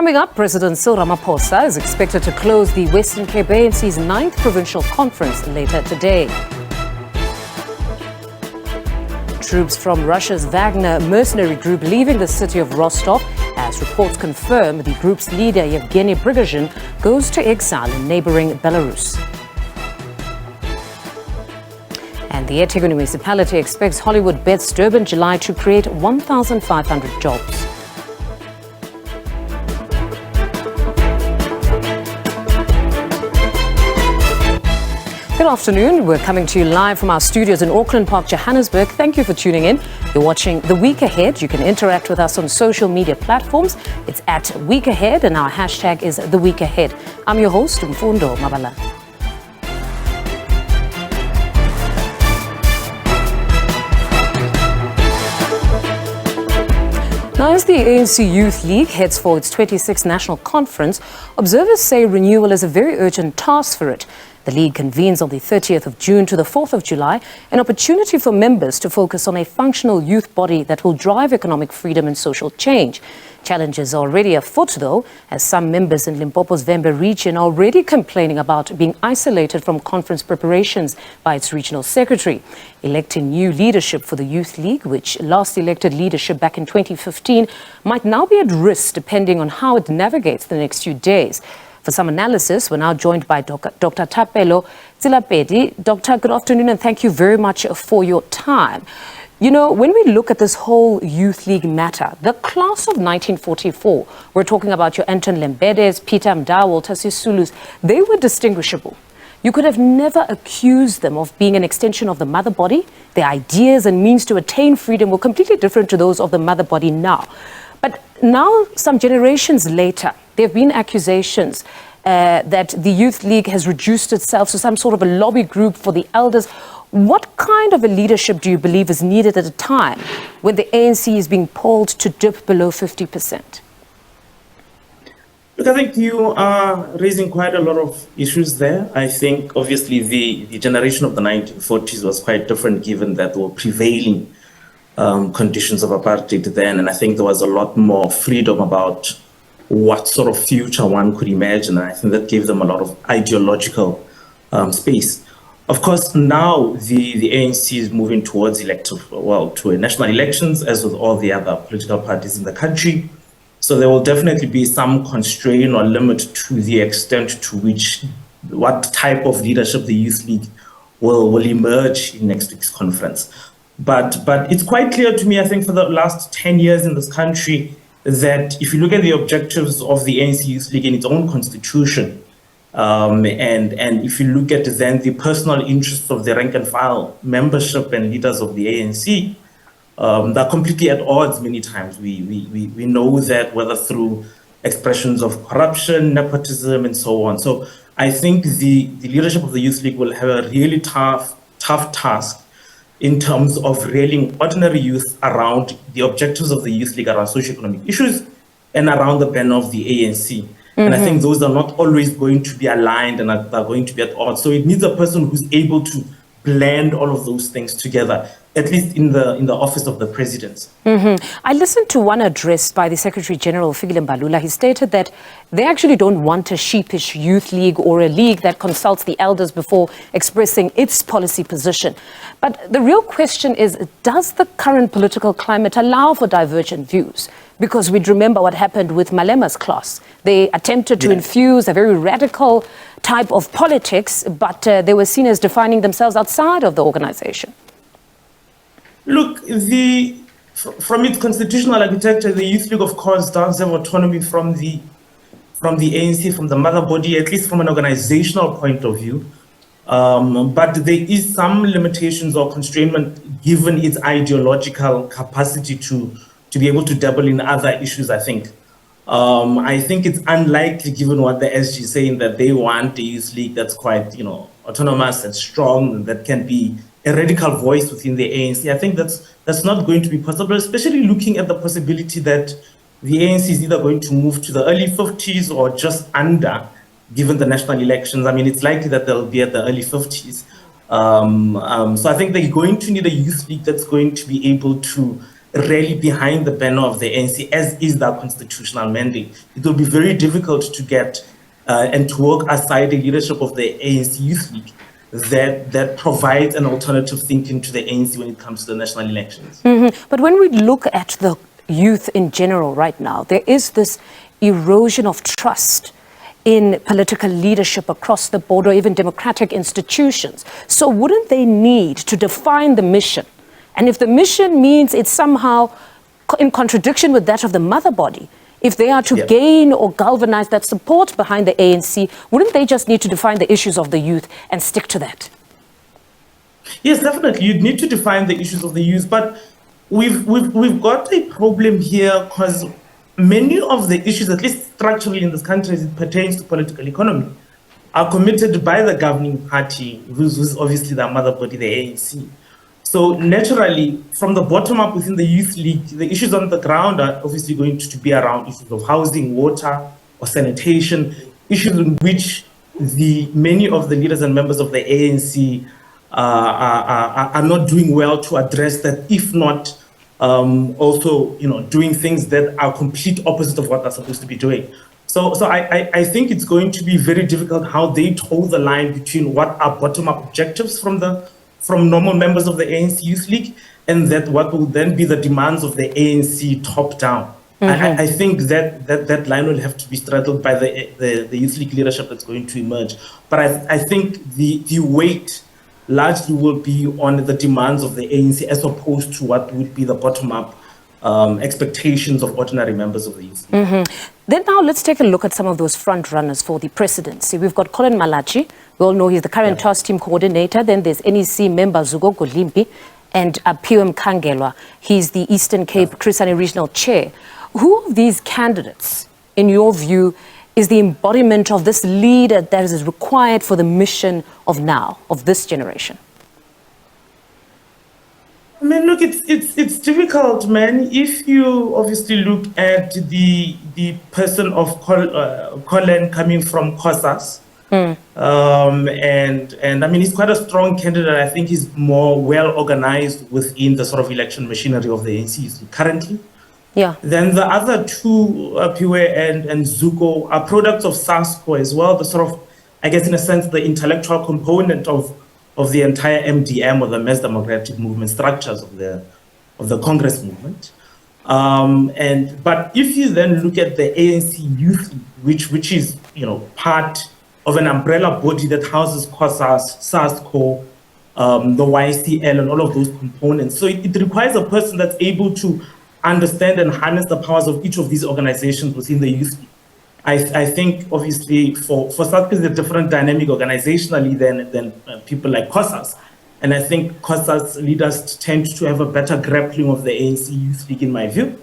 Coming up, President Cyril Ramaphosa is expected to close the Western Cape ANC's 9th Provincial Conference later today. Troops from Russia's Wagner mercenary group leaving the city of Rostov, as reports confirm the group's leader Yevgeny Prigozhin goes to exile in neighboring Belarus. And the eThekwini municipality expects Hollywood bets Durban July to create 1,500 jobs. Good afternoon. We're coming to you live from our studios in Auckland Park, Johannesburg. Thank you for tuning in. You're watching The Week Ahead. You can interact with us on social media platforms. It's at Week Ahead and our hashtag is The Week Ahead. I'm your host, Mfundo Mabala. Now, as the ANC Youth League heads for its 26th national conference, observers say renewal is a very urgent task for it. The League convenes on the 30th of June to the 4th of July, an opportunity for members to focus on a functional youth body that will drive economic freedom and social change. Challenges are already afoot, though, as some members in Limpopo's Vemba region are already complaining about being isolated from conference preparations by its regional secretary. Electing new leadership for the Youth League, which last elected leadership back in 2015, might now be at risk depending on how it navigates the next few days. For some analysis, we're now joined by Dr. Thapelo Tsilapedi. Doctor, good afternoon and thank you very much for your time. You know, when we look at this whole Youth League matter, the class of 1944, we're talking about your Anton Lembedes, Peter Mda, Walter Sisulus, they were distinguishable. You could have never accused them of being an extension of the mother body. Their ideas and means to attain freedom were completely different to those of the mother body now. But now, some generations later, there have been accusations that the Youth League has reduced itself to some sort of a lobby group for the elders. What kind of a leadership do you believe is needed at a time when the ANC is being polled to dip below 50%? Look, I think you are raising quite a lot of issues there. I think, obviously, the generation of the 1940s was quite different, given that there were prevailing conditions of apartheid then. And I think there was a lot more freedom about what sort of future one could imagine. And I think that gave them a lot of ideological space. Of course, now the ANC is moving towards to national elections, as with all the other political parties in the country. So there will definitely be some constraint or limit to the extent to which what type of leadership the Youth League will emerge in next week's conference. But it's quite clear to me, I think, for the last 10 years in this country, that if you look at the objectives of the ANC Youth League in its own constitution, and if you look at then the personal interests of the rank and file membership and leaders of the ANC, they're completely at odds many times. We know that, whether through expressions of corruption, nepotism, and so on. So I think the leadership of the Youth League will have a really tough task in terms of railing ordinary youth around the objectives of the Youth League around socioeconomic issues and around the banner of the ANC. And I think those are not always going to be aligned and are going to be at odds. So it needs a person who's able to blend all of those things together, at least in the office of the president. I listened to one address by the Secretary General, Fikile Mbalula. He stated that they actually don't want a sheepish youth league or a league that consults the elders before expressing its policy position. But the real question is, does the current political climate allow for divergent views? Because we'd remember what happened with Malema's class. They attempted to infuse a very radical type of politics, but they were seen as defining themselves outside of the organization. Look, from its constitutional architecture, the Youth League, of course, does have autonomy from the ANC, from the mother body, at least from an organizational point of view. But there is some limitations or constraint given its ideological capacity to be able to dabble in other issues, I think. I think it's unlikely, given what the SG is saying, that they want a Youth League that's quite, autonomous and strong, and that can be a radical voice within the ANC. I think that's not going to be possible, especially looking at the possibility that the ANC is either going to move to the early 50s or just under, given the national elections. I mean, it's likely that they'll be at the early 50s. So I think they're going to need a Youth League that's going to be able to rally behind the banner of the ANC, as is their constitutional mandate, it will be very difficult to get and to work aside the leadership of the ANC Youth League that provides an alternative thinking to the ANC when it comes to the national elections. But when we look at the youth in general right now, there is this erosion of trust in political leadership across the board, or even democratic institutions. So wouldn't they need to define the mission? And if the mission means it's somehow in contradiction with that of the mother body, if they are to gain or galvanize that support behind the ANC, wouldn't they just need to define the issues of the youth and stick to that? Yes, definitely. You'd need to define the issues of the youth, but we've got a problem here because many of the issues, at least structurally in this country, as it pertains to political economy, are committed by the governing party, who's obviously the mother body, the ANC. So naturally, from the bottom up within the Youth League, the issues on the ground are obviously going to be around issues of housing, water, or sanitation, issues in which many of the leaders and members of the ANC are not doing well to address that, if not also, doing things that are complete opposite of what they're supposed to be doing. So I think it's going to be very difficult how they toe the line between what are bottom-up objectives from normal members of the ANC Youth League and that what will then be the demands of the ANC top-down. I think that line will have to be straddled by the Youth League leadership that's going to emerge. But I think the weight largely will be on the demands of the ANC as opposed to what would be the bottom-up expectations of ordinary members of the Youth League. Then now let's take a look at some of those front runners for the presidency. We've got Colin Malachi. We all know he's the current task team coordinator. Then there's NEC member Zuko Golimpi and P.M. Kangelwa. He's the Eastern Cape Chris Hani Regional Chair. Who of these candidates, in your view, is the embodiment of this leader that is required for the mission of now, of this generation? I mean, look, it's difficult, man. If you obviously look at the person of Colin coming from COSAS, and I mean, he's quite a strong candidate. I think he's more well organized within the sort of election machinery of the ANC currently. Yeah. Then the other two, Piwe and Zuko, are products of SASCO as well. The sort of, I guess, in a sense, the intellectual component of the entire MDM, or the Mass Democratic Movement structures of the Congress movement. But if you then look at the ANC Youth League, which is part of an umbrella body that houses COSAS, SASCO, the YCL, and all of those components. So it requires a person that's able to understand and harness the powers of each of these organizations within the Youth League. I think, obviously, for SASCO is a different dynamic organizationally than people like COSAS. And I think COSAS leaders tend to have a better grappling of the ANC Youth League, in my view.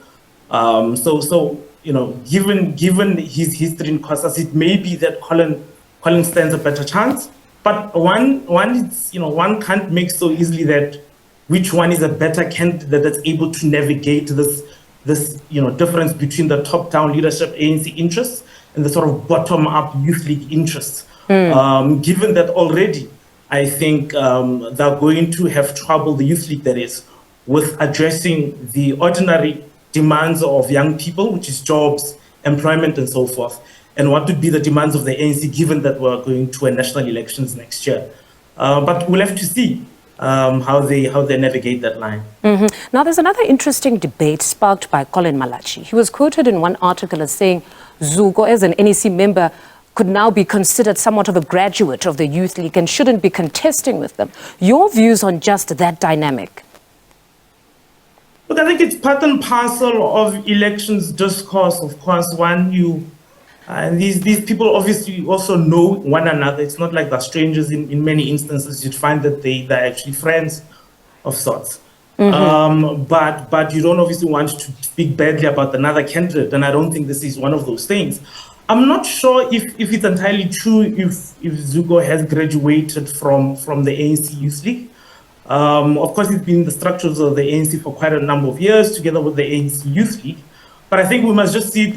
Given his history in COSAS, it may be that Colin stands a better chance. But one can't make so easily that which one is a better candidate that's able to navigate this difference between the top-down leadership ANC interests and the sort of bottom-up Youth League interests. Given that already, I think they're going to have trouble, the Youth League that is, with addressing the ordinary demands of young people, which is jobs, employment, and so forth, and what would be the demands of the ANC, given that we're going to national elections next year. But we'll have to see how they navigate that line. Now, there's another interesting debate sparked by Colin Malachi. He was quoted in one article as saying Zuko, as an NEC member, could now be considered somewhat of a graduate of the Youth League and shouldn't be contesting with them. Your views on just that dynamic? Look, I think it's part and parcel of elections discourse, of course. And these people obviously also know one another. It's not like they're strangers in many instances. You'd find that they're actually friends of sorts. But you don't obviously want to speak badly about another candidate, and I don't think this is one of those things. I'm not sure if it's entirely true if Zuko has graduated from the ANC Youth League. Of course, he's been in the structures of the ANC for quite a number of years, together with the ANC Youth League. But I think we must just see it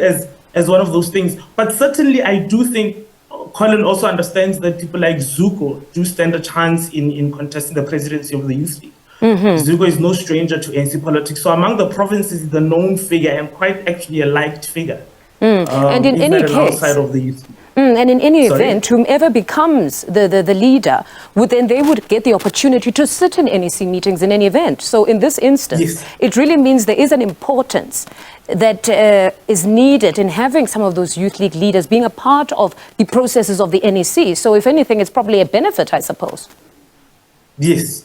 as one of those things. But certainly, I do think Colin also understands that people like Zuko do stand a chance in contesting the presidency of the Youth League. Zuko is no stranger to ANC politics. So among the provinces, he's a known figure and quite actually a liked figure. And in any case, outside of the youth. And in any event, whomever becomes the leader, they would get the opportunity to sit in NEC meetings in any event. So in this instance, it really means there is an importance that is needed in having some of those youth league leaders being a part of the processes of the NEC. So if anything, it's probably a benefit, I suppose. Yes.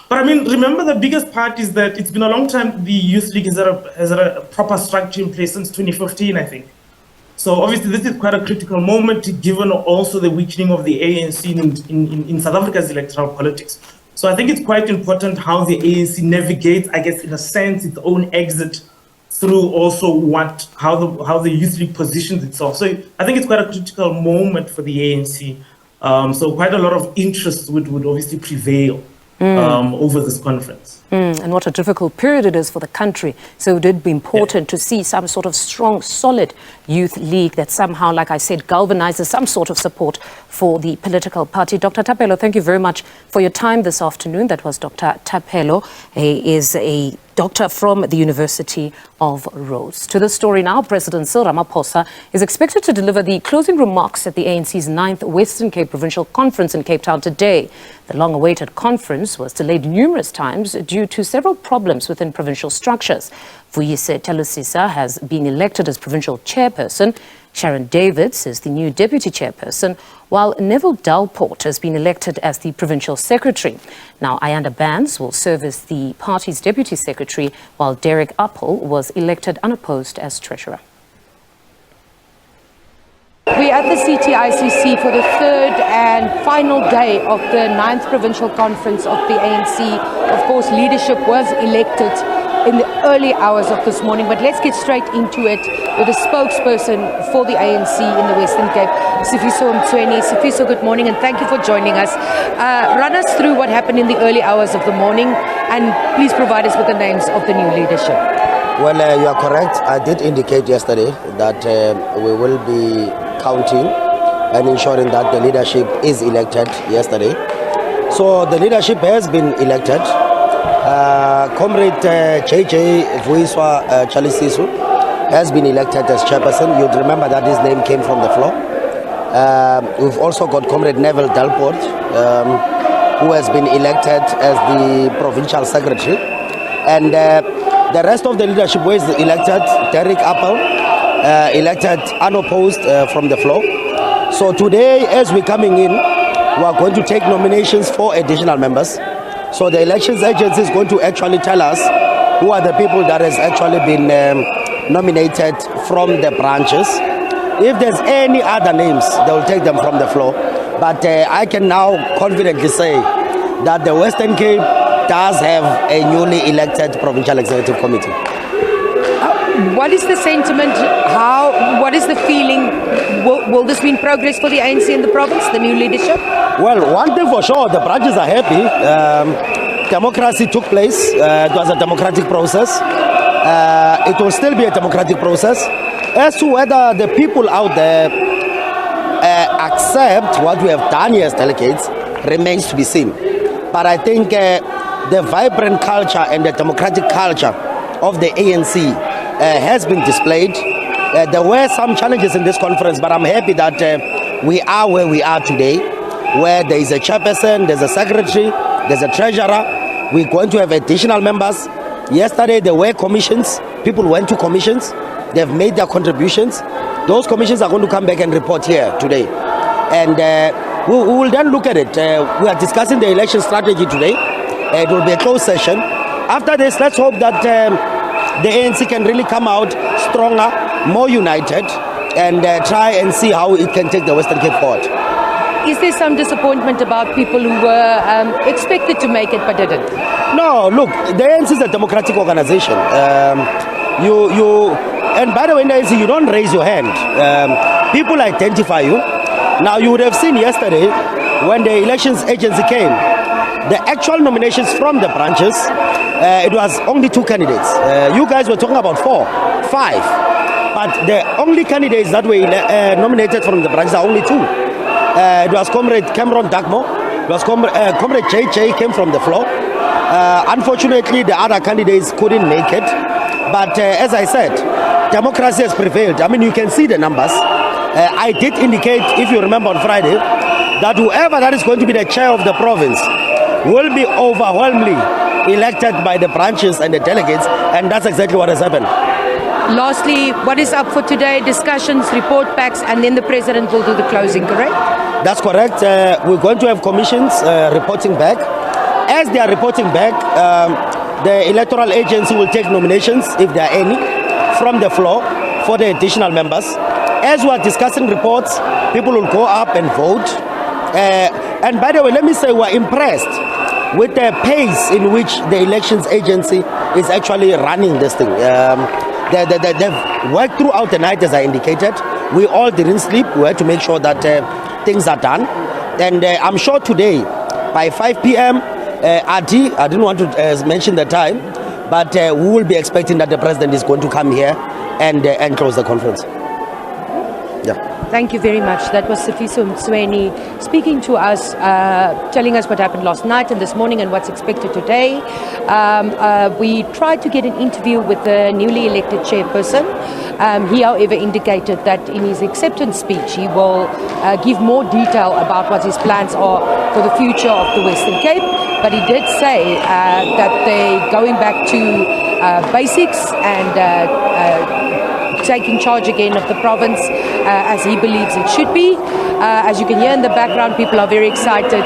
But I mean, remember the biggest part is that it's been a long time the Youth League has had a proper structure in place since 2015, I think. So obviously this is quite a critical moment given also the weakening of the ANC in South Africa's electoral politics. So I think it's quite important how the ANC navigates, I guess, in a sense, its own exit through also how the Youth League positions itself. So I think it's quite a critical moment for the ANC. So quite a lot of interest would obviously prevail over this conference. And what a difficult period it is for the country. So it would be important to see some sort of strong, solid youth league that somehow, like I said, galvanizes some sort of support for the political party. Dr. Thapelo, thank you very much for your time this afternoon. That was Dr. Thapelo. He is a doctor from the University of Rhodes. To the story now, President Cyril Ramaphosa is expected to deliver the closing remarks at the ANC's 9th Western Cape Provincial Conference in Cape Town today. The long-awaited conference was delayed numerous times due to several problems within provincial structures. Vuyise Telusisa has been elected as provincial chairperson. Sharon Davids is the new deputy chairperson, while Neville Dalport has been elected as the provincial secretary. Now, Ayanda Bands will serve as the party's deputy secretary, while Derek Appel was elected unopposed as treasurer. We're at the CTICC for the third and final day of the 9th Provincial Conference of the ANC. Of course, leadership was elected in the early hours of this morning, but let's get straight into it with a spokesperson for the ANC in the Western Cape, Sifiso Mtsweni. Sifiso, good morning and thank you for joining us. Run us through what happened in the early hours of the morning and please provide us with the names of the new leadership. Well, you are correct. I did indicate yesterday that we will be counting and ensuring that the leadership is elected yesterday. So the leadership has been elected. Comrade JJ Vuiswa Chalisisu has been elected as chairperson. You'd remember that his name came from the floor. We've also got Comrade Neville Dalport, who has been elected as the provincial secretary. And the rest of the leadership was elected. Derek Appel, elected unopposed from the floor. So today, as we're coming in, we are going to take nominations for additional members. So the elections agency is going to actually tell us who are the people that has actually been nominated from the branches. If there's any other names, they will take them from the floor. But I can now confidently say that the Western Cape does have a newly elected provincial executive committee. What is the sentiment? What is the feeling? Will this mean progress for the ANC in the province, the new leadership? Well, one thing for sure, the branches are happy. Democracy took place. It was a democratic process. It will still be a democratic process. As to whether the people out there accept what we have done here as delegates remains to be seen. But I think the vibrant culture and the democratic culture of the ANC has been displayed. There were some challenges in this conference, but I'm happy that we are where we are today, where there is a chairperson, there's a secretary, there's a treasurer. We're going to have additional members. Yesterday there were commissions. People went to commissions. They've made their contributions. Those commissions are going to come back and report here today. And we will then look at it. We are discussing the election strategy today. It will be a closed session. After this, let's hope that the ANC can really come out stronger, more united, and try and see how it can take the Western Cape forward. Is there some disappointment about people who were expected to make it but didn't? No, look, the ANC is a democratic organization. And by the way, in the ANC, you don't raise your hand. People identify you. Now, you would have seen yesterday when the elections agency came, the actual nominations from the branches, it was only 2 candidates. You guys were talking about 4, 5. But the only candidates that were nominated from the branches are only 2. It was Comrade Cameron Dagmo, it was Comrade JJ came from the floor, Unfortunately, the other candidates couldn't make it. But as I said, democracy has prevailed. I mean, you can see the numbers. I did indicate, if you remember on Friday, that whoever that is going to be the chair of the province will be overwhelmingly elected by the branches and the delegates, and that's exactly what has happened. Lastly, what is up for today? Discussions, report backs, and then the president will do the closing, correct? That's correct. We're going to have commissions reporting back. As they are reporting back, the electoral agency will take nominations, if there are any, from the floor for the additional members. As we are discussing reports, people will go up and vote. And by the way, let me say we're impressed with the pace in which the elections agency is actually running this thing. They've worked throughout the night, as I indicated. We all didn't sleep. We had to make sure that things are done. And I'm sure today, by 5 p.m., I didn't want to mention the time, but we will be expecting that the president is going to come here and close the conference. Yeah. Thank you very much. That was Sifiso Mtsweni speaking to us, telling us what happened last night and this morning and what's expected today. We tried to get an interview with the newly elected chairperson. He, however, indicated that in his acceptance speech he will give more detail about what his plans are for the future of the Western Cape. But he did say that they're going back to basics and taking charge again of the province as he believes it should be. As you can hear in the background, people are very excited.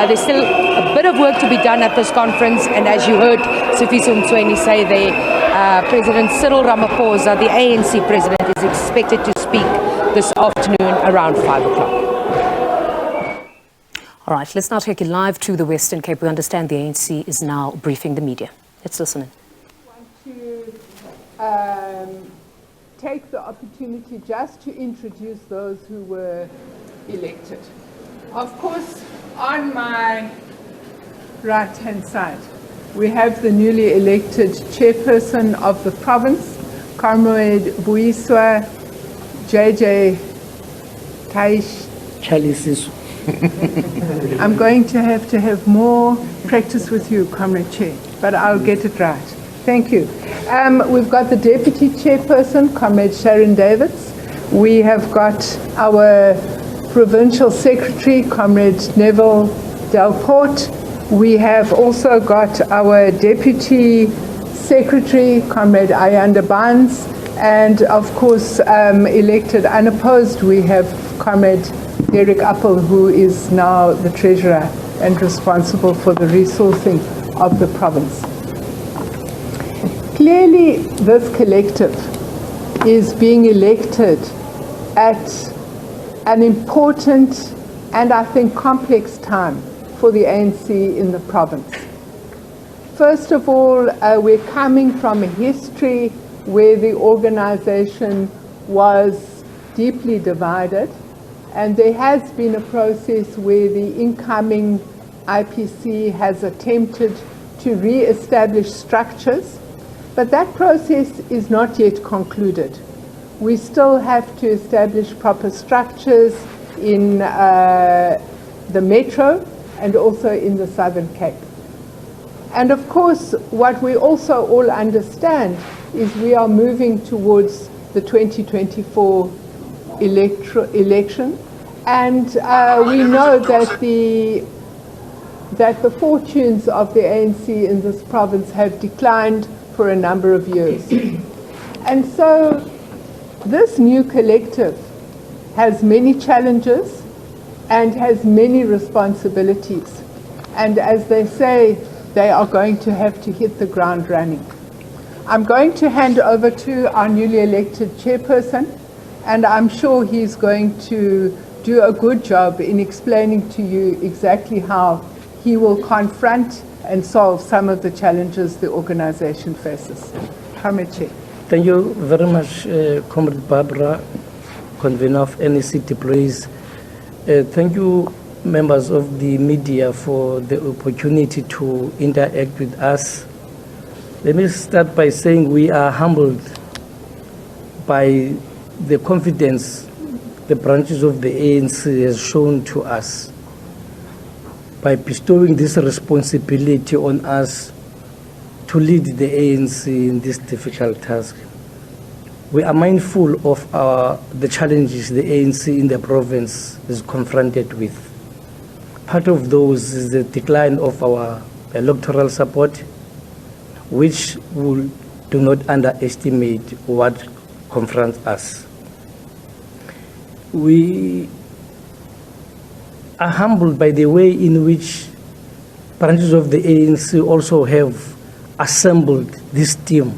There's still a bit of work to be done at this conference, and as you heard Sifiso Mtsweni say there, President Cyril Ramaphosa, the ANC president, is expected to speak this afternoon around 5 o'clock. All right, let's now take you live to the Western Cape. We understand the ANC is now briefing the media. Let's listen in. I want to take the opportunity just to introduce those who were elected. Of course, on my right-hand side, we have the newly elected chairperson of the province, Comrade Buiswa JJ Kaish. Chalisisu. I'm going to have more practice with you, Comrade Chair, but I'll get it right. Thank you. We've got the Deputy Chairperson, Comrade Sharon Davids. We have got our Provincial Secretary, Comrade Neville Delport. We have also got our Deputy Secretary, Comrade Ayanda Barnes. And of course, elected unopposed, we have Comrade Derek Appel, who is now the Treasurer and responsible for the resourcing of the province. Clearly, this collective is being elected at an important and I think complex time for the ANC in the province. First of all, we're coming from a history where the organization was deeply divided, and there has been a process where the incoming IPC has attempted to re-establish structures. But that process is not yet concluded. We still have to establish proper structures in the Metro and also in the Southern Cape. And of course, what we also all understand is we are moving towards the 2024 election. And we know that the fortunes of the ANC in this province have declined for a number of years. And so this new collective has many challenges and has many responsibilities. And as they say, they are going to have to hit the ground running. I'm going to hand over to our newly elected chairperson, and I'm sure he's going to do a good job in explaining to you exactly how he will confront and solve some of the challenges the organization faces. Comrade Chair. Thank you very much, Comrade Barbara, convener of NEC Deploys. Thank you, members of the media, for the opportunity to interact with us. Let me start by saying we are humbled by the confidence the branches of the ANC has shown to us. by bestowing this responsibility on us to lead the ANC in this difficult task. We are mindful of the challenges the ANC in the province is confronted with. Part of those is the decline of our electoral support, which we do not underestimate what confronts us. We are humbled by the way in which branches of the ANC also have assembled this team.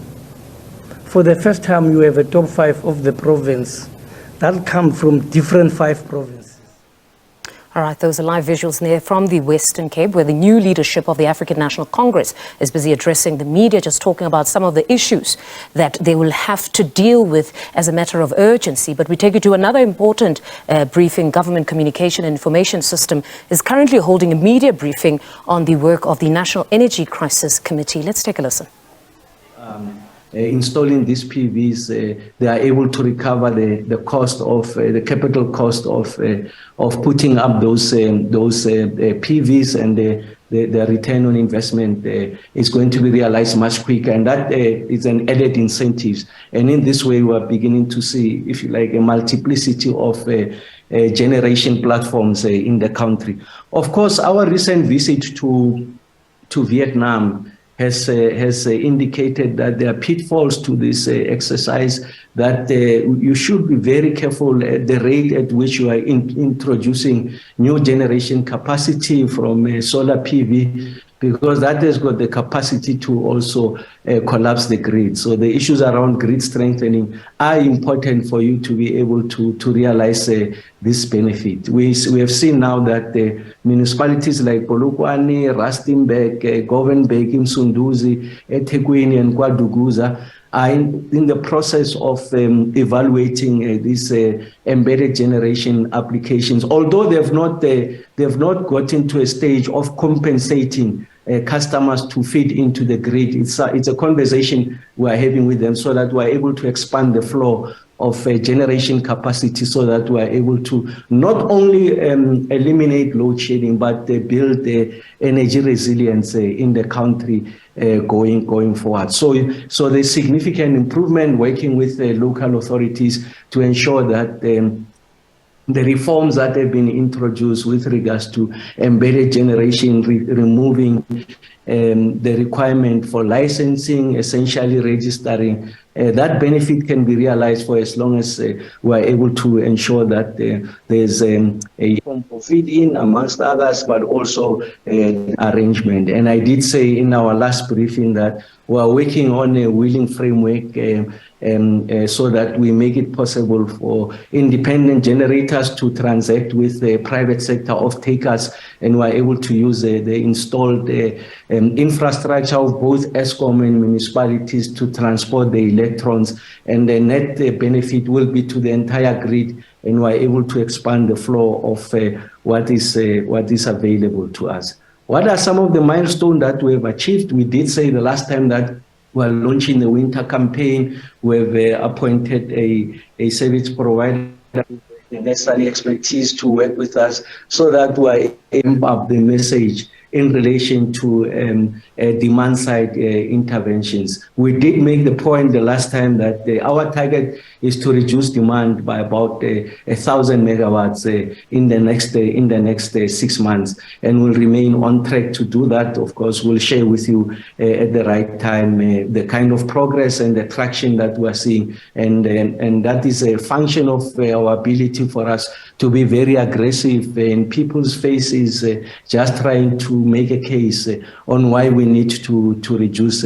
For the first time, you have a top 5 of the province that come from different 5 provinces. All right, those are live visuals there from the Western Cape, where the new leadership of the African National Congress is busy addressing the media, just talking about some of the issues that they will have to deal with as a matter of urgency. But we take you to another important briefing. Government Communication and Information System is currently holding a media briefing on the work of the National Energy Crisis Committee. Let's take a listen. Installing these PVs, they are able to recover the cost of the capital cost of putting up those PVs, and the return on investment is going to be realized much quicker, and that is an added incentive. And in this way, we are beginning to see, if you like, a multiplicity of generation platforms in the country. Of course, our recent visit to Vietnam has indicated that there are pitfalls to this exercise, that you should be very careful at the rate at which you are introducing new generation capacity from solar PV, because that has got the capacity to also collapse the grid. So the issues around grid strengthening are important for you to be able to realize this benefit. We have seen now that municipalities like Polokwane, Rustenburg, Govenberg, Msunduzi, eThekwini, and KwaDuguza are in the process of evaluating these embedded generation applications. Although they've not gotten to a stage of compensating customers to feed into the grid, it's a conversation we're having with them, so that we're able to expand the flow of generation capacity, so that we're able to not only eliminate load shedding, but build energy resilience in the country going forward. So there's significant improvement working with the local authorities to ensure that the reforms that have been introduced with regards to embedded generation, removing the requirement for licensing, essentially registering, that benefit can be realized for as long as we are able to ensure that there's a form of feed-in amongst others, but also arrangement. And I did say in our last briefing that we are working on a willing framework so that we make it possible for independent generators to transact with the private sector off-takers, and we're able to use the installed infrastructure of both Eskom and municipalities to transport the electrons, and the net benefit will be to the entire grid, and we're able to expand the flow of what is available to us. What are some of the milestones that we have achieved? We did say the last time that we're launching the winter campaign. We've appointed a service provider with the necessary expertise to work with us, so that we amp up the message in relation to demand-side interventions. We did make the point the last time that our target is to reduce demand by about 1,000 megawatts in the next 6 months, and we'll remain on track to do that. Of course, we'll share with you at the right time the kind of progress and the traction that we're seeing, and that is a function of our ability for us to be very aggressive in people's faces, just trying to make a case on why we need to reduce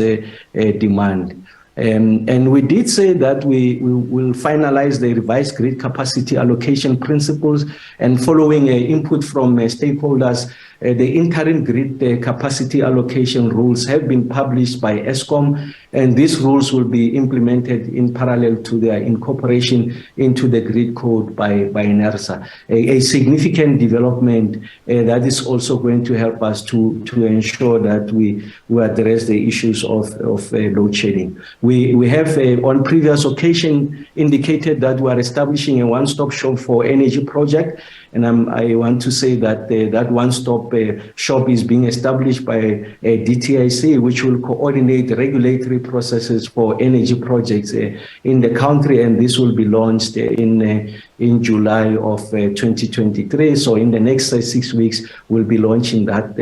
demand. And we did say that we will finalize the revised grid capacity allocation principles, and following input from stakeholders, the interim grid capacity allocation rules have been published by Eskom, And these rules will be implemented in parallel to their incorporation into the grid code by NERSA. A significant development that is also going to help us to ensure that we address the issues of load shedding. We have on previous occasion indicated that we are establishing a one-stop shop for energy project, and I want to say that that one-stop shop is being established by DTIC, which will coordinate regulatory processes for energy projects in the country, and this will be launched in July of 2023. So in the next 6 weeks, we'll be launching that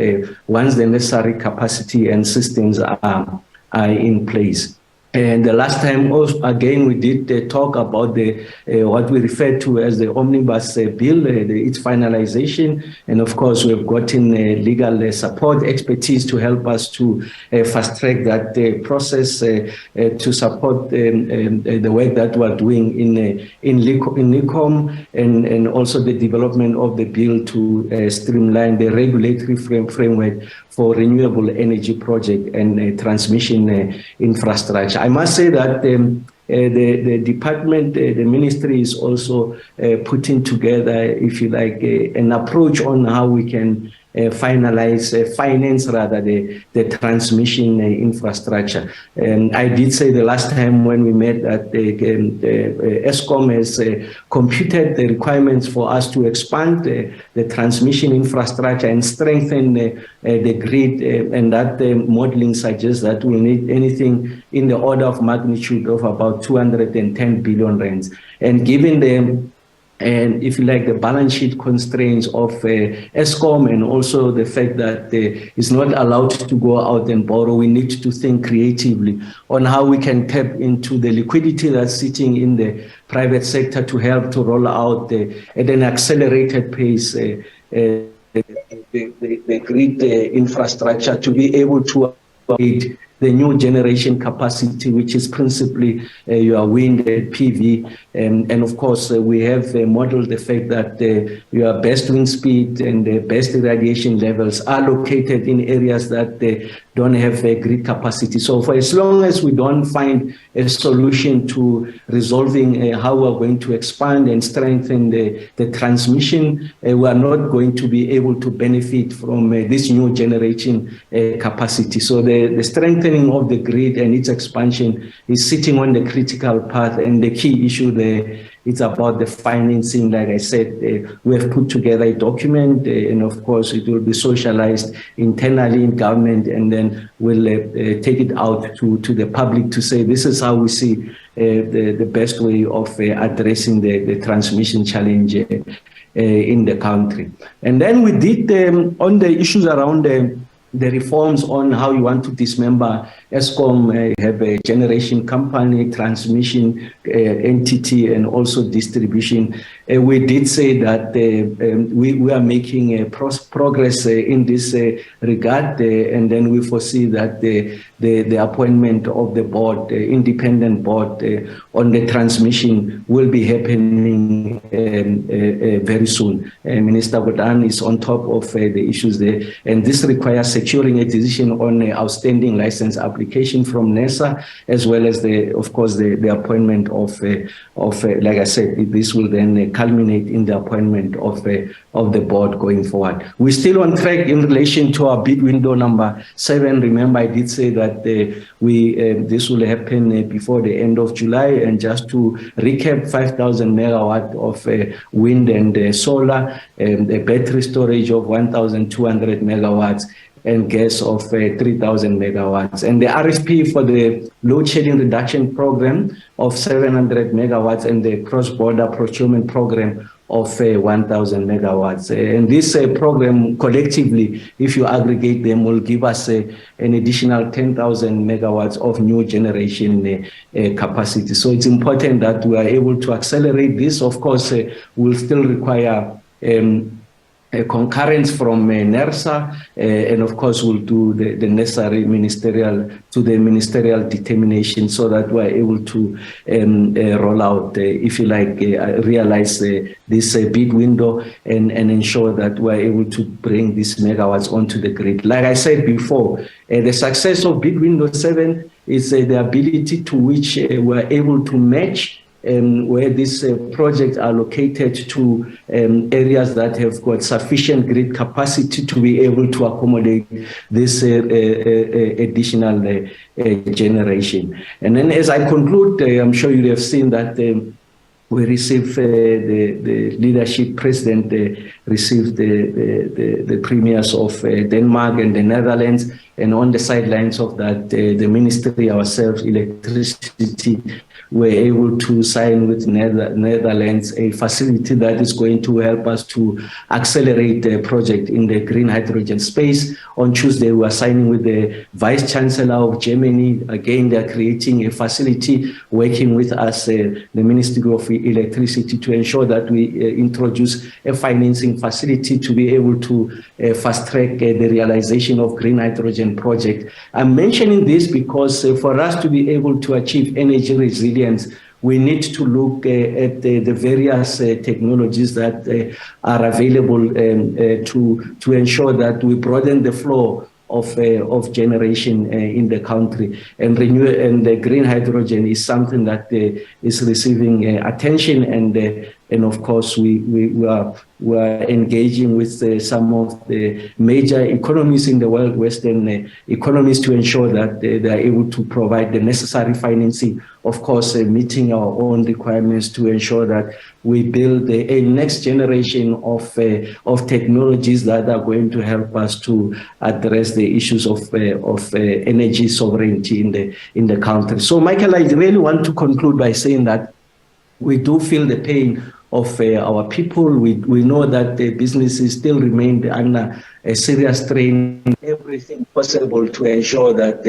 once the necessary capacity and systems are in place. And the last time, also, again, we did talk about the what we refer to as the omnibus bill, its finalization. And of course, we've gotten legal support expertise to help us to fast track that process to support the work that we're doing in NICOM, and also the development of the bill to streamline the regulatory framework for renewable energy project and transmission infrastructure. I must say that the department, the ministry is also putting together, if you like, an approach on how we can finance rather the transmission infrastructure. And I did say the last time when we met that ESCOM has computed the requirements for us to expand the transmission infrastructure and strengthen the grid, and that modeling suggests that we need anything in the order of magnitude of about 210 billion rands. And given the if you like, the balance sheet constraints of ESCOM, and also the fact that it's not allowed to go out and borrow, we need to think creatively on how we can tap into the liquidity that's sitting in the private sector to help to roll out at an accelerated pace the grid infrastructure to be able to aid the new generation capacity, which is principally your wind and PV. And of course, we have modeled the fact that your best wind speed and the best irradiation levels are located in areas that don't have a grid capacity. So for as long as we don't find a solution to resolving how we're going to expand and strengthen the transmission, we are not going to be able to benefit from this new generation capacity. So the strengthening of the grid and its expansion is sitting on the critical path, and the key issue there, it's about the financing. Like I said, we have put together a document, and of course it will be socialized internally in government, and then we'll take it out to the public to say this is how we see the best way of addressing the transmission challenge in the country. And then we did on the issues around the reforms on how you want to dismember ESCOM, have a generation company, transmission entity, and also distribution. We did say that we are making progress in this regard, and then we foresee that the appointment of the board, the independent board on the transmission, will be happening very soon. Minister Godan is on top of the issues there, and this requires securing a decision on outstanding license application from NERSA, as well as of course the appointment of like I said, this will then culminate in the appointment of the board going forward. We're still on track in relation to our bid window number 7. Remember, I did say that this will happen before the end of July, and just to recap, 5,000 megawatt of wind and solar, and a battery storage of 1,200 megawatts, and gas of 3,000 megawatts. And the RSP for the load shedding reduction program of 700 megawatts, and the cross-border procurement program of 1,000 megawatts. And this program collectively, if you aggregate them, will give us an additional 10,000 megawatts of new generation capacity. So it's important that we are able to accelerate this. Of course, will still require concurrence from NERSA, and of course we'll do the necessary ministerial determination so that we're able to roll out, if you like, realize this bid window and ensure that we're able to bring these megawatts onto the grid. Like I said before, the success of bid window 7 is the ability to which we're able to match where these projects are located to areas that have got sufficient grid capacity to be able to accommodate this additional generation. And then as I conclude, I'm sure you have seen that we received the leadership president received the premiers of Denmark and the Netherlands, and on the sidelines of that, the ministry ourselves, electricity, were able to sign with Netherlands a facility that is going to help us to accelerate the project in the green hydrogen space. On Tuesday, we are signing with the Vice Chancellor of Germany. Again, they are creating a facility, working with us, the Ministry of Electricity, to ensure that we introduce a financing facility to be able to fast-track the realization of green hydrogen project. I'm mentioning this because for us to be able to achieve energy resilience, we need to look at the various technologies that are available to ensure that we broaden the flow of generation in the country, and the green hydrogen is something that is receiving attention, and of course we are engaging with some of the major economies in the world, Western economies, to ensure that they are able to provide the necessary financing, of course meeting our own requirements to ensure that we build a next generation of technologies that are going to help us to address the issues of energy sovereignty in the country. So, Michael, I really want to conclude by saying that we do feel the pain of our people. We know that the businesses still remain under a serious strain, everything possible to ensure that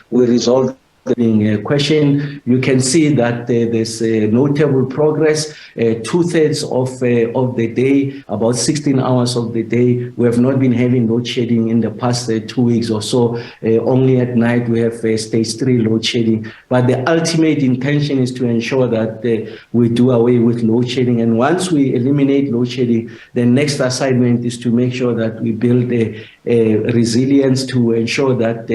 we resolve the question. You can see that there's notable progress. 2/3 of the day, about 16 hours of the day, we have not been having load shedding in the past 2 weeks or so. Only at night we have stage 3 load shedding. But the ultimate intention is to ensure that we do away with load shedding. And once we eliminate load shedding, the next assignment is to make sure that we build resilience to ensure that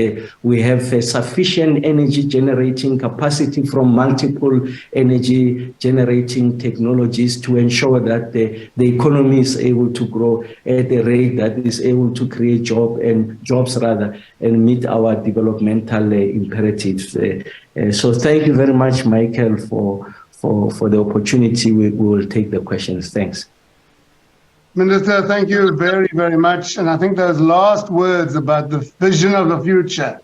we have sufficient energy generating capacity from multiple energy generating technologies to ensure that the economy is able to grow at a rate that is able to create jobs and meet our developmental imperatives. So thank you very much, Michael, for the opportunity. We will take the questions. Thanks. Minister, thank you very, very much. And I think those last words about the vision of the future,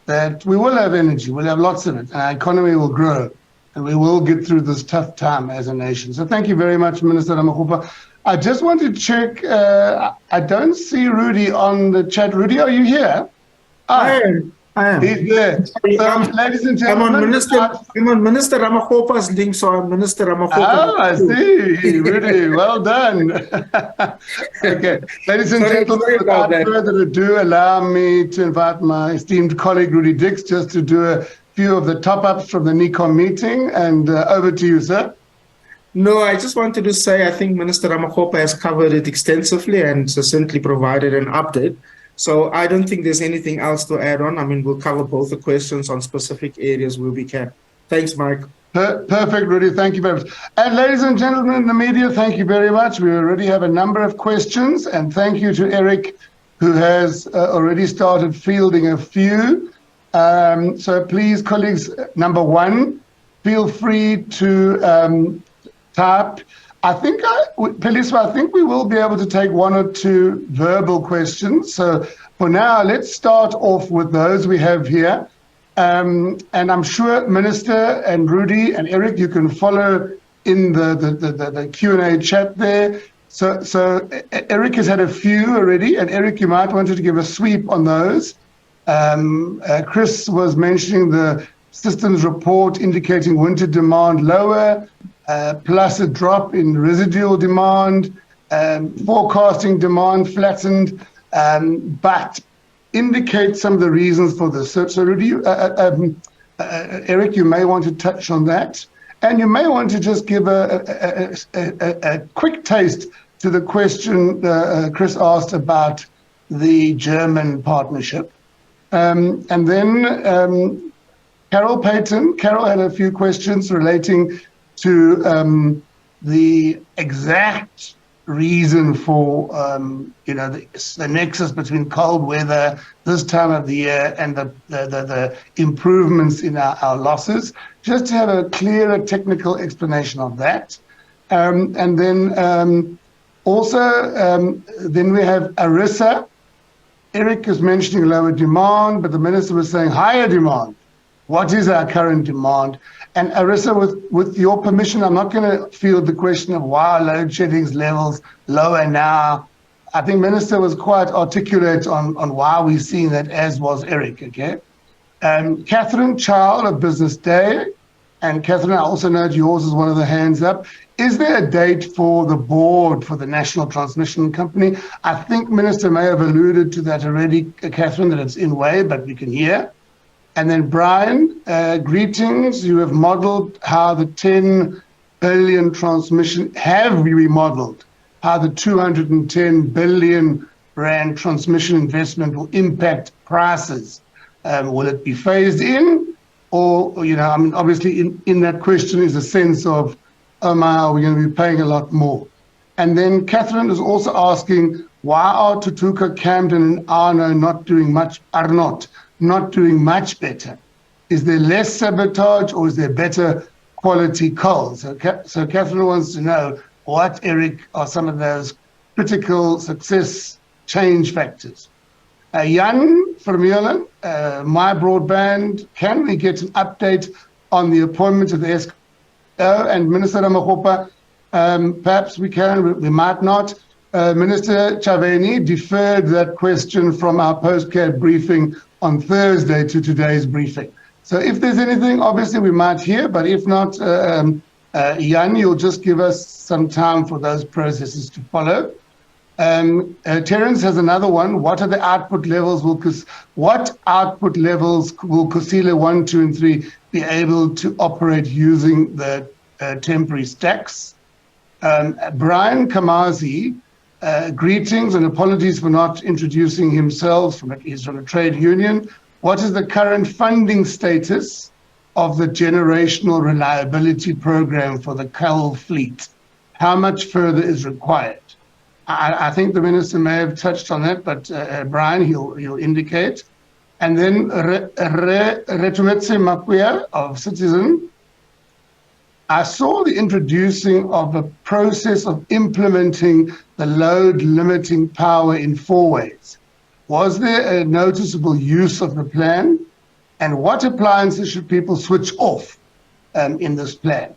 that we will have energy, we'll have lots of it, and our economy will grow, and we will get through this tough time as a nation. So thank you very much, Minister Ramokgopa. I just want to check, I don't see Rudy on the chat. Rudy, are you here? I am. He's there. So, ladies and gentlemen, I'm on Minister Ramokgopa's link, so I'm Minister Ramokgopa. Oh, I see. Rudy, well done. Okay, ladies and gentlemen, without further ado, allow me to invite my esteemed colleague Rudy Dix just to do a few of the top-ups from the NECOM meeting, and over to you, sir. No, I just wanted to say I think Minister Ramokgopa has covered it extensively and succinctly provided an update. So I don't think there's anything else to add on. I mean, we'll cover both the questions on specific areas where we can. Thanks, Mike. Perfect, Rudy. Thank you very much. And ladies and gentlemen in the media, thank you very much. We already have a number of questions, and thank you to Eric, who has already started fielding a few. So please, colleagues, number one, feel free to type. I think we will be able to take one or two verbal questions. So for now, let's start off with those we have here. And I'm sure Minister and Rudy and Eric, you can follow in the Q&A chat there. So Eric has had a few already, and Eric, you might want to give a sweep on those. Chris was mentioning the systems report indicating winter demand lower, plus a drop in residual demand. forecasting demand flattened, but indicate some of the reasons for this. So Rudy, Eric, you may want to touch on that. And you may want to just give a quick taste to the question Chris asked about the German partnership. And then Carol Payton. Carol had a few questions relating to the exact reason for the nexus between cold weather this time of the year and the improvements in our losses, just to have a clearer technical explanation of that. And then also then we have Arissa. Eric is mentioning lower demand, but the minister was saying higher demand. What is our current demand? And Arissa, with your permission, I'm not going to field the question of why load shedding levels lower now. I think Minister was quite articulate on why we're seeing that, as was Eric, okay? Catherine Child of Business Day, and Catherine, I also note yours is one of the hands up. Is there a date for the board for the National Transmission Company? I think Minister may have alluded to that already, Catherine, that it's in way, but we can hear. And then Brian, greetings. You have modeled how the 10 billion transmission, have we modeled how the 210 billion rand transmission investment will impact prices? Will it be phased in? Or, I mean, obviously in that question is a sense of, oh my, are we going to be paying a lot more? And then Catherine is also asking, why are Tutuka, Camden and Arno not doing much better? Is there less sabotage or is there better quality coal? So Catherine wants to know what, Eric, are some of those critical success change factors. Jan Vermeulen, My Broadband, can we get an update on the appointment of the SCO? And Minister Ramakgopa, perhaps we can, we might not. Minister Chaveni deferred that question from our post-CAD briefing on Thursday to today's briefing. So if there's anything, obviously we might hear, but if not, Jan, you'll just give us some time for those processes to follow. Terence has another one. What are the output levels? What output levels will Kusile 1, 2, and 3 be able to operate using the temporary stacks? Brian Kamazi, greetings and apologies for not introducing himself. He's from a trade union. What is the current funding status of the generational reliability program for the coal fleet? How much further is required? I think the minister may have touched on that, but Brian, he'll indicate. And then Retumetse Makuya of Citizen. I saw the introducing of a process of implementing the load limiting power in 4 ways. Was there a noticeable use of the plan? And what appliances should people switch off in this plan?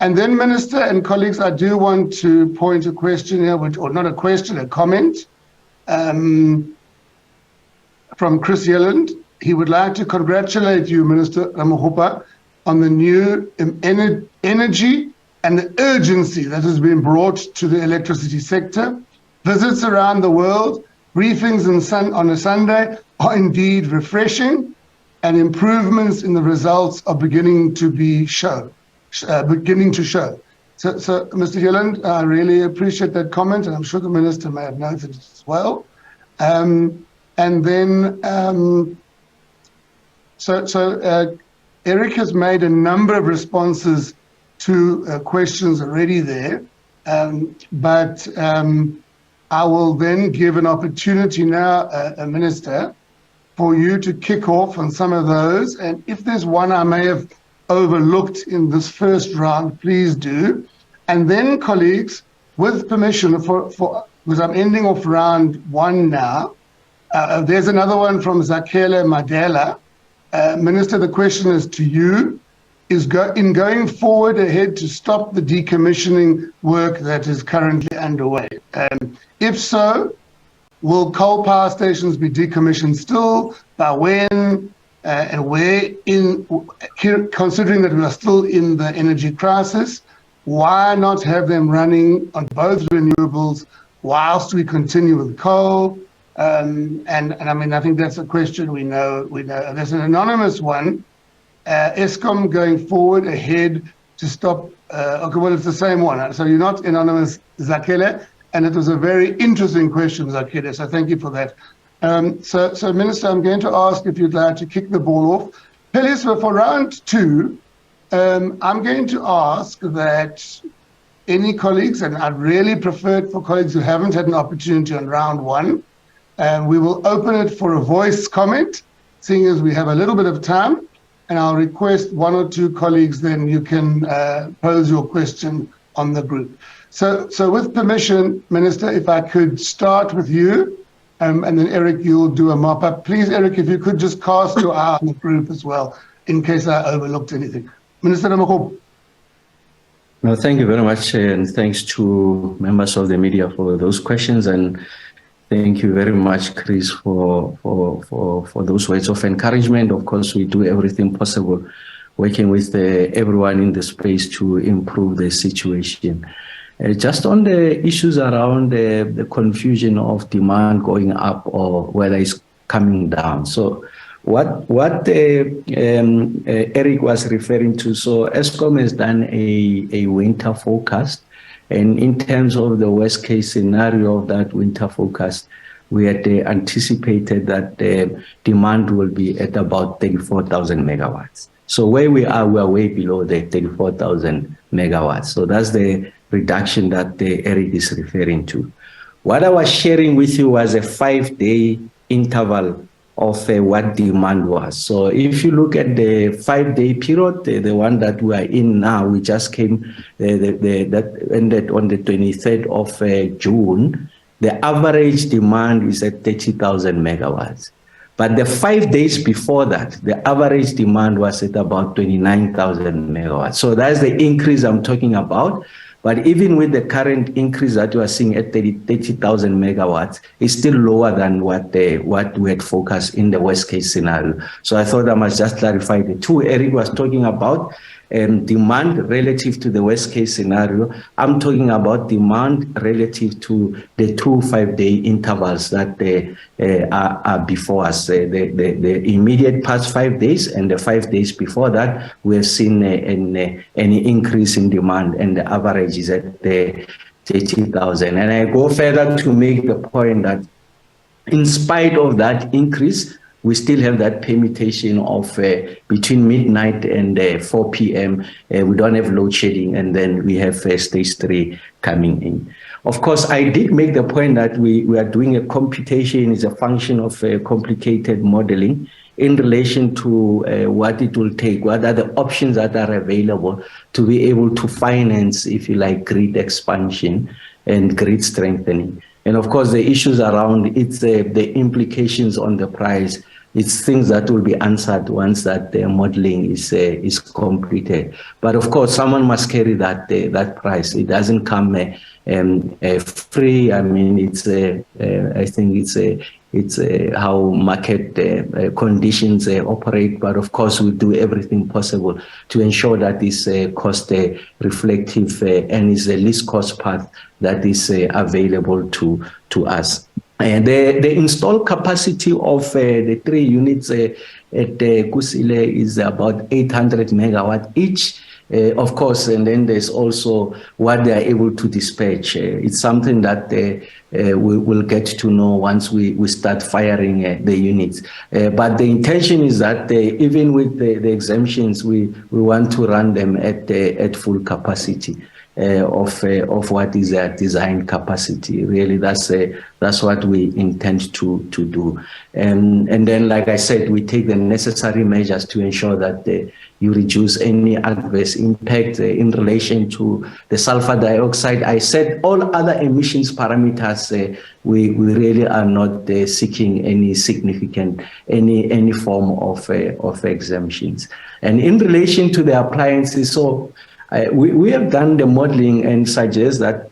And then, Minister and colleagues, I do want to point a question here, or not a question, a comment from Chris Yelland. He would like to congratulate you, Minister Ramakgopa, on the new energy and the urgency that has been brought to the electricity sector. Visits around the world, briefings on a Sunday are indeed refreshing, and improvements in the results are beginning to show. So Mr. Yelland, I really appreciate that comment, and I'm sure the minister may have noted it as well. And then, Eric has made a number of responses to questions already there, but I will then give an opportunity now, Minister, for you to kick off on some of those. And if there's one I may have overlooked in this first round, please do. And then, colleagues, with permission, because I'm ending off round 1 now, there's another one from Zakele Madela. Minister, the question is to you. Is in going forward ahead to stop the decommissioning work that is currently underway? If so, will coal power stations be decommissioned still? By when? And where, considering that we are still in the energy crisis? Why not have them running on both renewables whilst we continue with coal? And I mean, I think that's a question we know. There's an anonymous one. Eskom going forward ahead to stop. Okay, well, it's the same one. So you're not anonymous, Zakhele, and it was a very interesting question, Zakhele. So thank you for that. So Minister, I'm going to ask if you'd like to kick the ball off. Phyllis, for round two, I'm going to ask that any colleagues, and I'd really prefer it for colleagues who haven't had an opportunity on round one, we will open it for a voice comment, seeing as we have a little bit of time, and I'll request one or two colleagues, then you can pose your question on the group. So with permission, Minister, if I could start with you, and then Eric, you'll do a mop-up. Please, Eric, if you could just cast your eye on the group as well, in case I overlooked anything. Minister Ramakgopa. No, thank you very much, and thanks to members of the media for those questions, and thank you very much, Chris, for those words of encouragement. Of course, we do everything possible, working with everyone in the space to improve the situation. Just on the issues around the confusion of demand going up or whether it's coming down. So what Eric was referring to, so Eskom has done a winter forecast, and in terms of the worst case scenario of that winter forecast, we had anticipated that the demand will be at about 34,000 megawatts. So where we are way below the 34,000 megawatts. So that's the reduction that Eric is referring to. What I was sharing with you was a 5-day interval of what demand was. So if you look at the 5-day period, the one that we are in now, we just came, that ended on the 23rd of June, the average demand is at 30,000 megawatts. But the 5 days before that, the average demand was at about 29,000 megawatts. So that's the increase I'm talking about. But even with the current increase that you are seeing at 30,000 megawatts, it's still lower than what we had focused in the worst case scenario. So I thought I must just clarify the two. Eric was talking about demand relative to the worst case scenario. I'm talking about demand relative to the 2 5-day intervals that are before us. The immediate past 5 days and the 5 days before that, we have seen an increase in demand, and the average is at 30,000. And I go further to make the point that in spite of that increase, we still have that permutation of between midnight and 4 p.m. We don't have load shedding, and then we have stage 3 coming in. Of course, I did make the point that we are doing a computation is a function of complicated modeling in relation to what it will take, what are the options that are available to be able to finance, if you like, grid expansion and grid strengthening. And of course, the issues around it's the implications on the price. It's things that will be answered once that the modeling is completed. But of course, someone must carry that price. It doesn't come free. I mean, it's I think it's how market conditions operate. But of course, we do everything possible to ensure that is cost reflective and is the least cost path that is available to us. And the installed capacity of the 3 units at Kusile is about 800 megawatt each. Of course, and then there's also what they are able to dispatch. It's something that we will get to know once we start firing the units. But the intention is that even with the exemptions, we want to run them at full capacity of what is their design capacity. Really, that's what we intend to do. And then, like I said, we take the necessary measures to ensure that you reduce any adverse impact in relation to the sulfur dioxide. I said all other emissions parameters, we really are not seeking any significant, any form of exemptions. And in relation to the appliances, so we have done the modeling and suggest that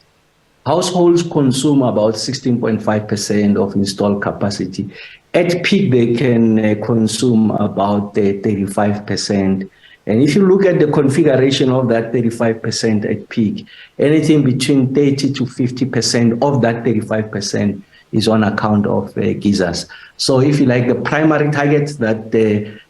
households consume about 16.5% of installed capacity. At peak, they can consume about 35%. And if you look at the configuration of that 35% at peak, anything between 30 to 50% of that 35% is on account of geysers. So if you like, the primary target that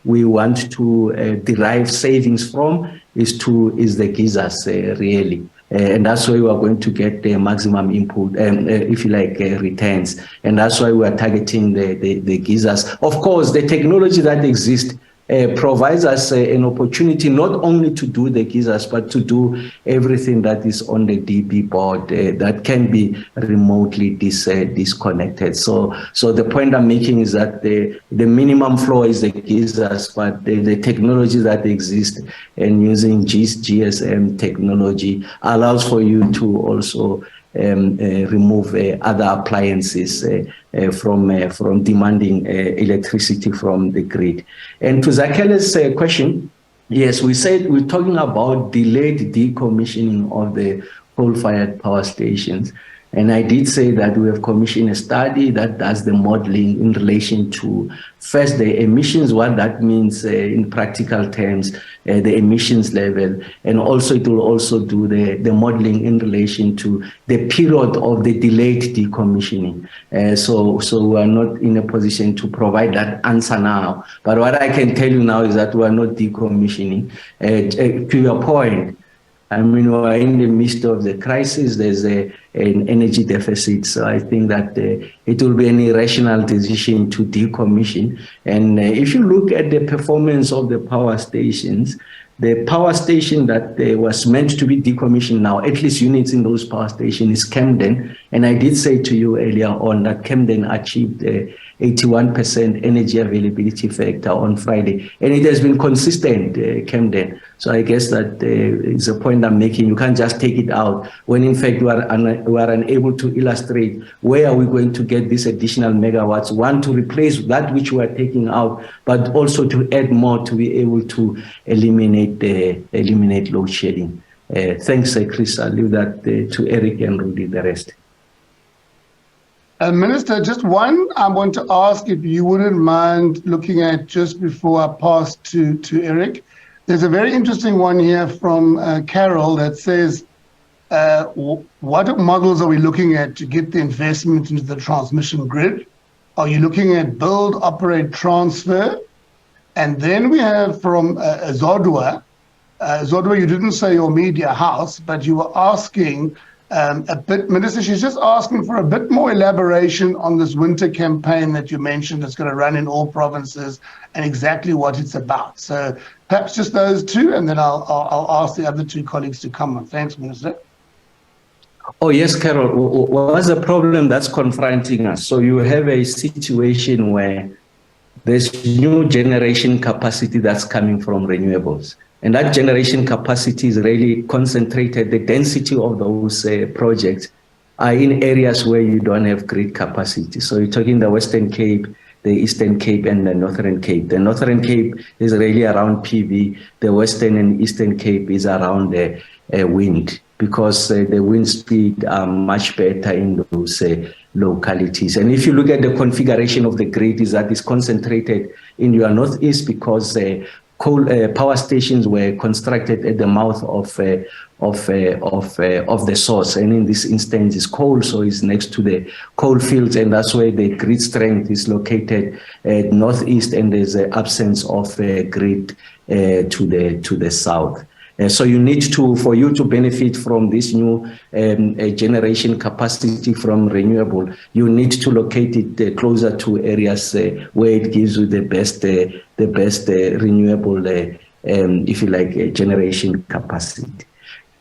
we want to derive savings from is the geysers really. And that's why we are going to get the maximum input, if you like, returns. And that's why we are targeting the geysers. Of course, the technology that exists provides us an opportunity not only to do the geysers, but to do everything that is on the DB board that can be remotely disconnected. So the point I'm making is that the minimum floor is the geysers, but the technology that exists and using GSM technology allows for you to also remove other appliances from demanding electricity from the grid. And to Zakele's question, yes, we said we're talking about delayed decommissioning of the coal-fired power stations. And I did say that we have commissioned a study that does the modeling in relation to first the emissions, what that means in practical terms, the emissions level, and also it will also do the modeling in relation to the period of the delayed decommissioning. So we are not in a position to provide that answer now. But what I can tell you now is that we are not decommissioning. To your point, I mean, we're in the midst of the crisis. There's an energy deficit. So I think that it will be an irrational decision to decommission. And if you look at the performance of the power stations, the power station that was meant to be decommissioned now, at least units in those power stations, is Camden. And I did say to you earlier on that Camden achieved 81% energy availability factor on Friday. And it has been consistent, Camden. So I guess that is a point I'm making. You can't just take it out when in fact we are unable to illustrate where are we going to get these additional megawatts, one to replace that which we are taking out, but also to add more to be able to eliminate load shedding. Thanks, Chris. I'll leave that to Eric and Rudy, the rest. Minister, just one I want to ask if you wouldn't mind looking at just before I pass to Eric. There's a very interesting one here from Carol that says, what models are we looking at to get the investment into the transmission grid? Are you looking at build, operate, transfer? And then we have from Zodwa. Zodwa, you didn't say your media house, but you were asking a bit, Minister, she's just asking for a bit more elaboration on this winter campaign that you mentioned that's going to run in all provinces and exactly what it's about. So perhaps just those two, and then I'll ask the other two colleagues to come on. Thanks, Minister. Oh, yes, Carol. What's the problem that's confronting us? So you have a situation where there's new generation capacity that's coming from renewables. And that generation capacity is really concentrated. The density of those projects are in areas where you don't have grid capacity. So you're talking the Western Cape, the Eastern Cape, and the Northern Cape. The Northern Cape is really around PV. The Western and Eastern Cape is around the wind, because the wind speed are much better in those localities. And if you look at the configuration of the grid, is that it's concentrated in your northeast, because coal power stations were constructed at the mouth of the source, and in this instance is coal, so it's next to the coal fields, and that's where the grid strength is located at northeast, and there's an absence of grid to the south. So you need to, for you to benefit from this new generation capacity from renewable, you need to locate it closer to areas where it gives you the best renewable, if you like, generation capacity.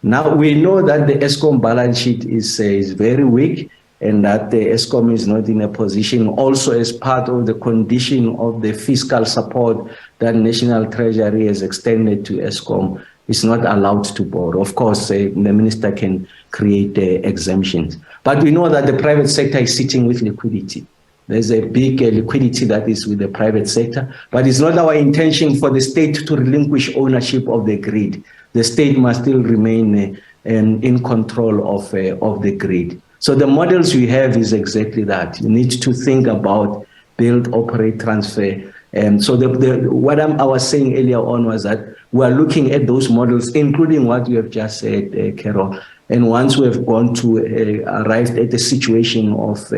Now we know that the ESCOM balance sheet is very weak, and that the ESCOM is not in a position, also as part of the condition of the fiscal support that National Treasury has extended to ESCOM, is not allowed to borrow. Of course, the minister can create exemptions. But we know that the private sector is sitting with liquidity. There's a big liquidity that is with the private sector, but it's not our intention for the state to relinquish ownership of the grid. The state must still remain in control of the grid. So the models we have is exactly that. You need to think about build, operate, transfer. So what I was saying earlier on was that we are looking at those models, including what you have just said, Carol. And once we have gone to arrive at the situation of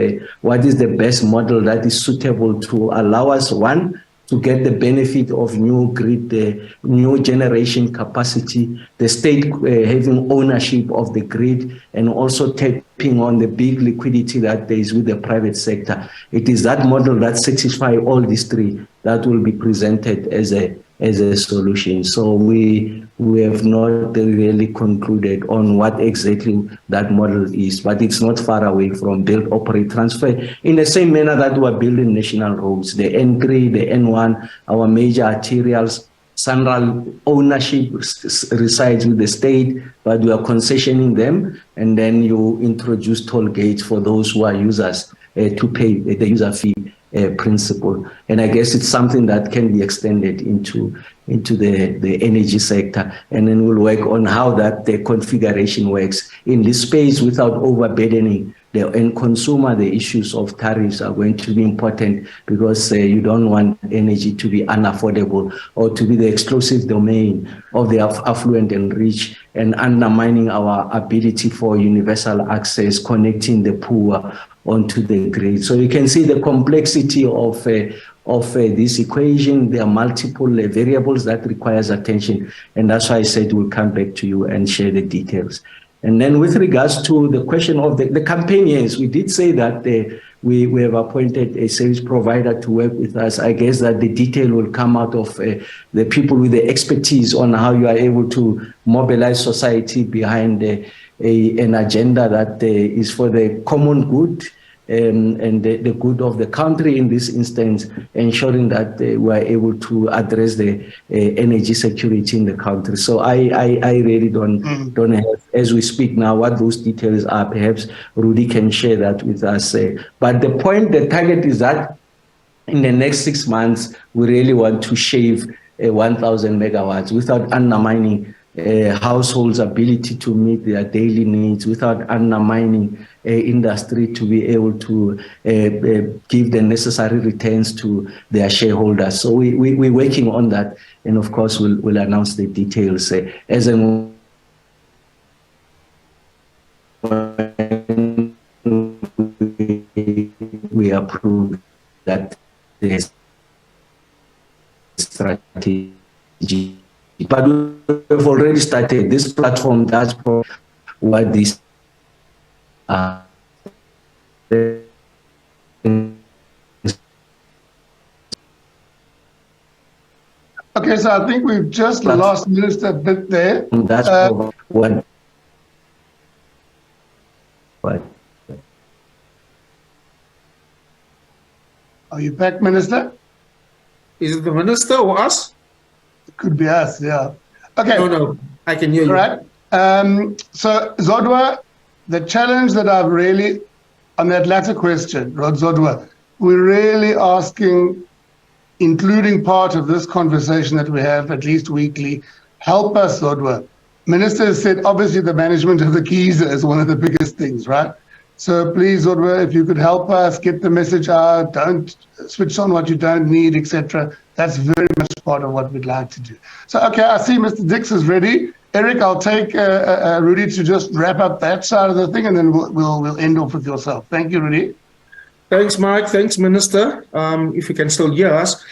what is the best model that is suitable to allow us, one, to get the benefit of new grid, the new generation capacity, the state having ownership of the grid, and also tapping on the big liquidity that there is with the private sector. It is that model that satisfies all these three that will be presented as a solution. So we have not really concluded on what exactly that model is, but it's not far away from build, operate, transfer in the same manner that we're building national roads, the N3, the N1, our major arterials. Central ownership resides with the state, but we are concessioning them, and then you introduce toll gates for those who are users to pay the user fee principle. And I guess it's something that can be extended into the energy sector, and then we'll work on how that the configuration works in this space without overburdening the end consumer. The issues of tariffs are going to be important because you don't want energy to be unaffordable or to be the exclusive domain of the affluent and rich, and undermining our ability for universal access, connecting the poor onto the grid. So you can see the complexity of this equation. There are multiple variables that requires attention, and that's why I said we'll come back to you and share the details. And then with regards to the question of the campaign, yes, we did say that we have appointed a service provider to work with us. I guess that the detail will come out of the people with the expertise on how you are able to mobilize society behind an agenda that is for the common good and the good of the country, in this instance, ensuring that we are able to address the energy security in the country. So I really don't have, as we speak now, what those details are. Perhaps Rudy can share that with us. But the target is that in the next 6 months, we really want to shave 1,000 megawatts without undermining households' ability to meet their daily needs, without undermining industry to be able to give the necessary returns to their shareholders. So we're working on that, and of course we'll announce the details as and when we approve that strategy. But we've already started. This platform does what this Okay, so I think we've just lost Minister a bit there. That's what. Are you back, Minister? Is it the minister or us? It could be us, yeah. Okay. No, I can hear you. All right. So Zodwa, the challenge that I've really, on that latter question, Rod Zodwa, we're really asking, including part of this conversation that we have at least weekly, help us, Zodwa. Minister said, obviously, the management of the Giza is one of the biggest things, right? So please, Zodwa, if you could help us get the message out, don't switch on what you don't need, etc. That's very much part of what we'd like to do. So, okay, I see Mr. Dix is ready. Eric, I'll take Rudy to just wrap up that side of the thing, and then we'll end off with yourself. Thank you, Rudy. Thanks, Mike. Thanks, Minister. If you can still hear us.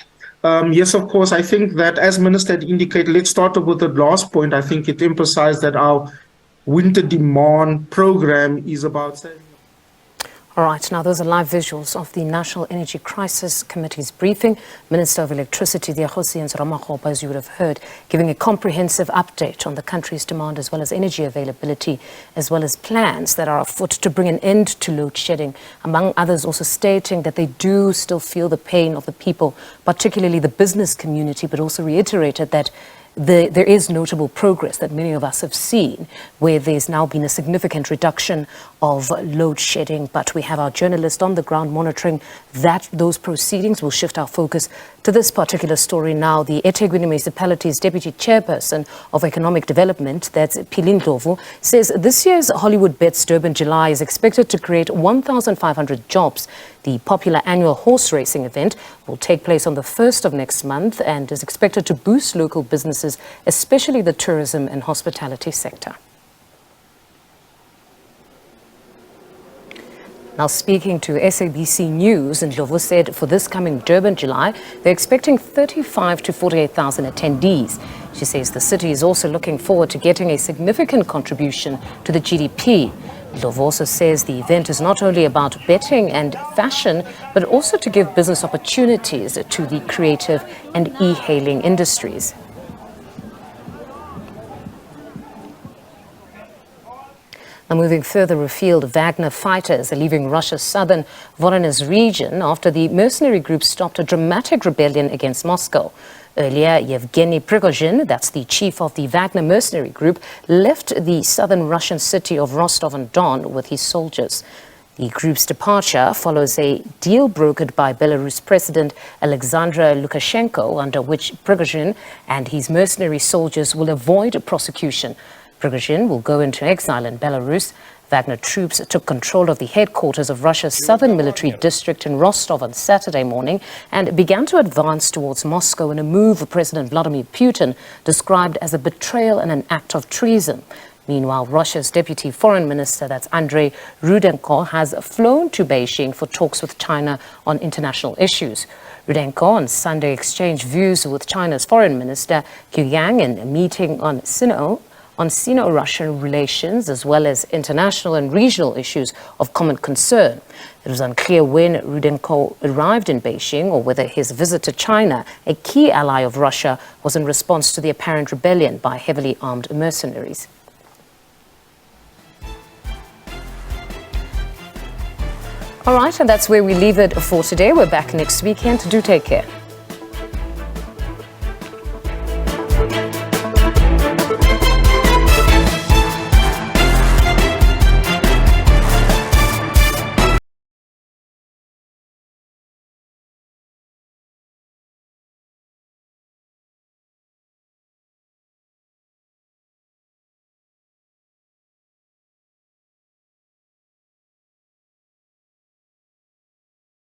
Yes, of course. I think that as Minister had indicated, let's start off with the last point. I think it emphasized that our winter demand program is about saving. All right, now those are live visuals of the National Energy Crisis Committee's briefing. Minister of Electricity, ANC Ramakgopa, as you would have heard, giving a comprehensive update on the country's demand as well as energy availability, as well as plans that are afoot to bring an end to load shedding. Among others, also stating that they do still feel the pain of the people, particularly the business community, but also reiterated that there is notable progress that many of us have seen, where there's now been a significant reduction of load shedding. But we have our journalist on the ground monitoring those proceedings. We'll shift our focus to this particular story now. The eThekwini Municipality's Deputy Chairperson of Economic Development, that's Philin Ndlovu, says this year's Hollywood Bets Durban July is expected to create 1,500 jobs. The popular annual horse racing event will take place on the 1st of next month and is expected to boost local businesses, especially the tourism and hospitality sector. Now, speaking to SABC News, Ndlovu said for this coming Durban July, they're expecting 35 to 48,000 attendees. She says the city is also looking forward to getting a significant contribution to the GDP. Ndlovu also says the event is not only about betting and fashion, but also to give business opportunities to the creative and e-hailing industries. Now, moving further afield, Wagner fighters are leaving Russia's southern Voronezh region after the mercenary group stopped a dramatic rebellion against Moscow. Earlier, Yevgeny Prigozhin, that's the chief of the Wagner mercenary group, left the southern Russian city of Rostov-on-Don with his soldiers. The group's departure follows a deal brokered by Belarus President Alexander Lukashenko, under which Prigozhin and his mercenary soldiers will avoid prosecution. Prigozhin will go into exile in Belarus. Wagner troops took control of the headquarters of Russia's southern military district in Rostov on Saturday morning and began to advance towards Moscow in a move President Vladimir Putin described as a betrayal and an act of treason. Meanwhile, Russia's deputy foreign minister, that's Andrei Rudenko, has flown to Beijing for talks with China on international issues. Rudenko on Sunday exchanged views with China's foreign minister Qiu Yang in a meeting on Sino-Russian relations, as well as international and regional issues of common concern. It was unclear when Rudenko arrived in Beijing or whether his visit to China, a key ally of Russia, was in response to the apparent rebellion by heavily armed mercenaries. All right, and that's where we leave it for today. We're back next weekend. Do take care.